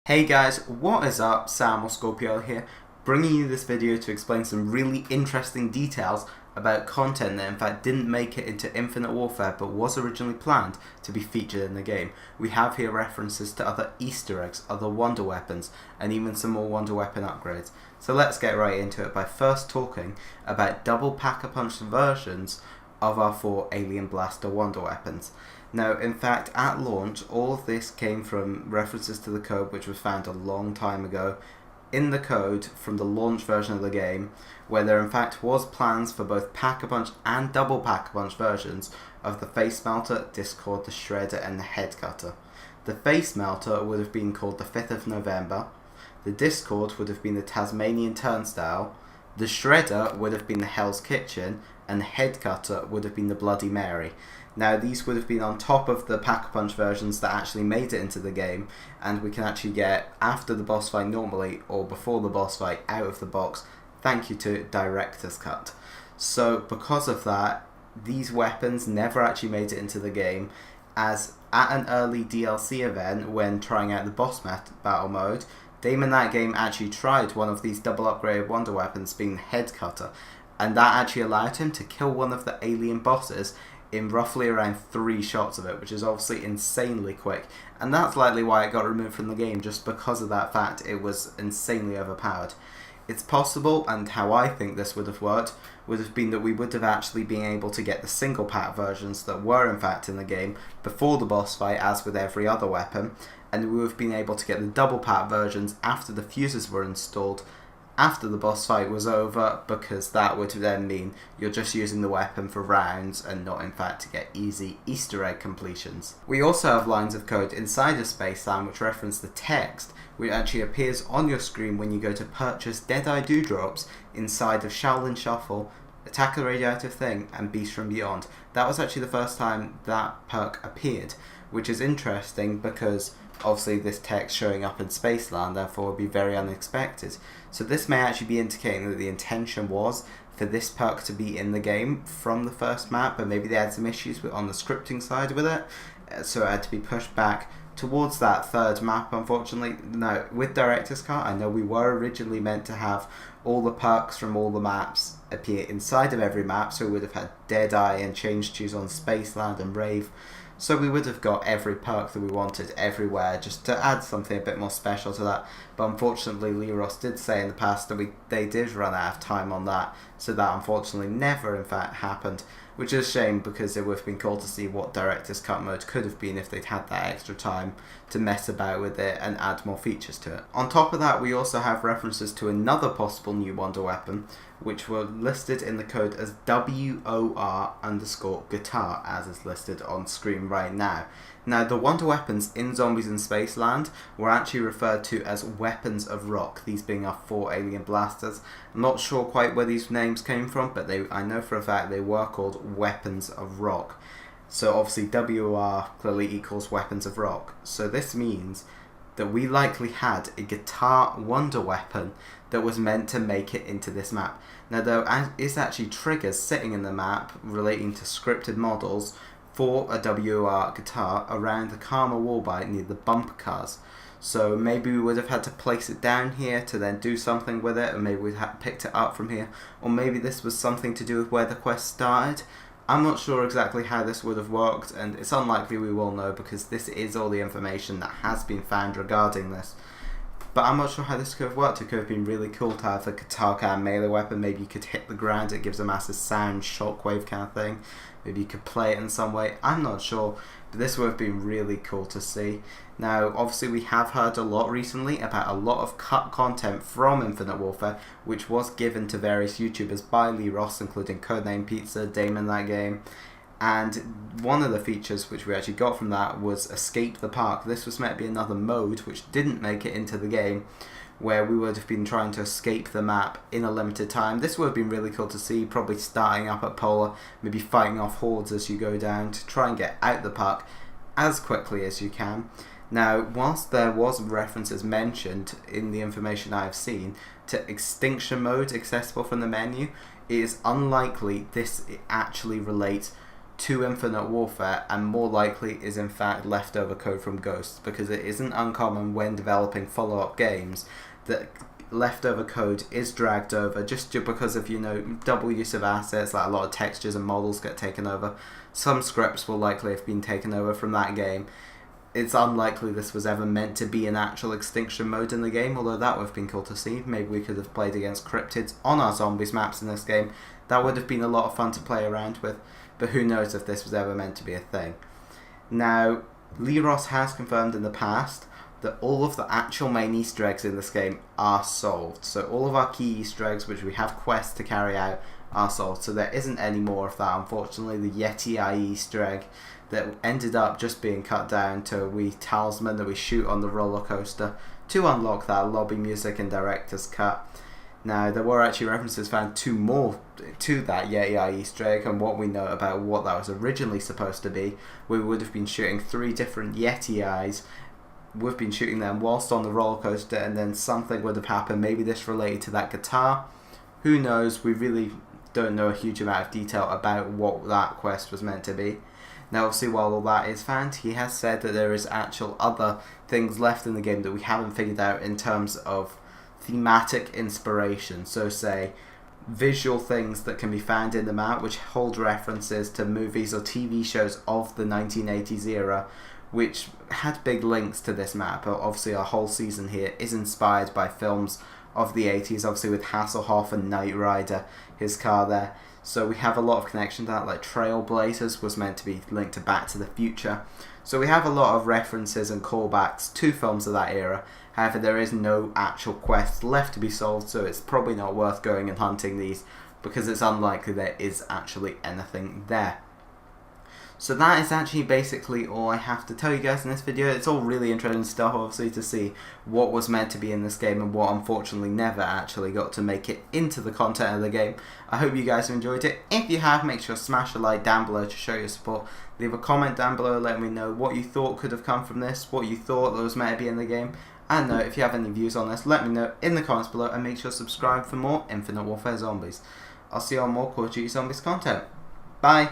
Hey guys, what is up? Sam or Scorpio here, bringing you this video to explain some really interesting details about content that in fact didn't make it into Infinite Warfare but was originally planned to be featured in the game. We have here references to other Easter eggs, other wonder weapons, and even some more wonder weapon upgrades. So let's get right into it by first talking about double pack-a-punch versions of our 4 Alien Blaster wonder weapons. Now, in fact, at launch, all of this came from references to the code which was found a long time ago in the code from the launch version of the game, where there in fact was plans for both pack-a-punch and double pack-a-punch versions of the face melter, discord, the shredder, and the head cutter. The face melter would have been called the 5th of November, the discord would have been the Tasmanian turnstile, the shredder would have been the Hell's Kitchen, and the head cutter would have been the Bloody Mary. Now these would have been on top of the pack-a-punch versions that actually made it into the game, and we can actually get after the boss fight normally or before the boss fight out of the box, thank you to Director's Cut. So because of that, these weapons never actually made it into the game, as at an early DLC event when trying out the boss battle mode, Dame in that game actually tried one of these double upgraded wonder weapons, being the head cutter, and that actually allowed him to kill one of the alien bosses in roughly around 3 shots of it, which is obviously insanely quick, and that's likely why it got removed from the game, just because of that fact. It was insanely overpowered. It's possible, and how I think this would have worked, would have been that we would have actually been able to get the single pack versions that were in fact in the game before the boss fight, as with every other weapon, and we would have been able to get the double pack versions after the fuses were installed, after the boss fight was over, because that would then mean you're just using the weapon for rounds and not in fact to get easy Easter egg completions. We also have lines of code inside of Spaceland which reference the text which actually appears on your screen when you go to purchase Deadeye Dewdrops inside of Shaolin Shuffle, Attack of the Radioactive Thing, and Beast from Beyond. That was actually the first time that perk appeared, which is interesting because obviously this text showing up in Spaceland therefore would be very unexpected. So this may actually be indicating that the intention was for this perk to be in the game from the first map, but maybe they had some issues on the scripting side with it, so it had to be pushed back towards that third map, unfortunately. Now, with Director's Cut, I know we were originally meant to have all the perks from all the maps appear inside of every map, so we would have had Deadeye and Change Choose on Spaceland and Rave. So we would have got every perk that we wanted everywhere, just to add something a bit more special to that. But unfortunately, Lee Ross did say in the past that they did run out of time on that, so that unfortunately never in fact happened, which is a shame because it would have been cool to see what Director's Cut mode could have been if they'd had that extra time to mess about with it and add more features to it. On top of that, we also have references to another possible new wonder weapon, which were listed in the code as WOR_guitar, as is listed on screen right now. Now, the wonder weapons in Zombies in Spaceland were actually referred to as Weapons of Rock, these being our 4 alien blasters. I'm not sure quite where these names came from, but I know for a fact they were called Weapons of Rock. So obviously WOR clearly equals Weapons of Rock. So this means that we likely had a guitar wonder weapon that was meant to make it into this map. Now there is actually triggers sitting in the map relating to scripted models for a WOR guitar around the Karma wallbite near the bumper cars. So maybe we would have had to place it down here to then do something with it, or maybe we'd have picked it up from here, or maybe this was something to do with where the quest started. I'm not sure exactly how this would have worked, and it's unlikely we will know because this is all the information that has been found regarding this. But I'm not sure how this could have worked. It could have been really cool to have a guitar kind of melee weapon. Maybe you could hit the ground, it gives a massive sound, shockwave kind of thing. Maybe you could play it in some way. I'm not sure, but this would have been really cool to see. Now, obviously we have heard a lot recently about a lot of cut content from Infinite Warfare, which was given to various YouTubers by Lee Ross, including Codename Pizza, Dame in that game. And one of the features which we actually got from that was Escape the Park. This was meant to be another mode which didn't make it into the game, where we would have been trying to escape the map in a limited time. This would have been really cool to see, probably starting up at Polar, maybe fighting off hordes as you go down to try and get out the park as quickly as you can. Now, whilst there was references mentioned in the information I have seen to extinction mode accessible from the menu, it is unlikely this actually relates to Infinite Warfare, and more likely is in fact leftover code from Ghosts, because it isn't uncommon when developing follow-up games that leftover code is dragged over just because of, you know, double use of assets, like a lot of textures and models get taken over. Some scripts will likely have been taken over from that game. It's unlikely this was ever meant to be an actual extinction mode in the game, although that would have been cool to see. Maybe we could have played against cryptids on our zombies maps in this game. That would have been a lot of fun to play around with, but who knows if this was ever meant to be a thing. Now, Leros has confirmed in the past that all of the actual main Easter eggs in this game are solved. So all of our key Easter eggs, which we have quests to carry out, are solved. So there isn't any more of that, unfortunately. The Yeti eye Easter egg that ended up just being cut down to a wee talisman that we shoot on the roller coaster to unlock that lobby music and director's cut. Now, there were actually references found to that Yeti eye Easter egg, and what we know about what that was originally supposed to be. We would have been shooting 3 different Yeti eyes. We've been shooting them whilst on the roller coaster, and then something would have happened. Maybe this related to that guitar. Who knows? We really don't know a huge amount of detail about what that quest was meant to be. Now, obviously, while all that is found, he has said that there is actual other things left in the game that we haven't figured out in terms of thematic inspiration. So, say, visual things that can be found in the map which hold references to movies or TV shows of the 1980s era, which had big links to this map. Obviously, our whole season here is inspired by films of the 80s, obviously with Hasselhoff and Knight Rider, his car there. So we have a lot of connection to that, like Trailblazers was meant to be linked to Back to the Future. So we have a lot of references and callbacks to films of that era. However, there is no actual quest left to be solved, so it's probably not worth going and hunting these, because it's unlikely there is actually anything there. So that is actually basically all I have to tell you guys in this video. It's all really interesting stuff, obviously, to see what was meant to be in this game and what unfortunately never actually got to make it into the content of the game. I hope you guys have enjoyed it. If you have, make sure to smash a like down below to show your support. Leave a comment down below letting me know what you thought could have come from this, what you thought that was meant to be in the game. And if you have any views on this, let me know in the comments below, and make sure to subscribe for more Infinite Warfare Zombies. I'll see you on more Call of Duty Zombies content. Bye!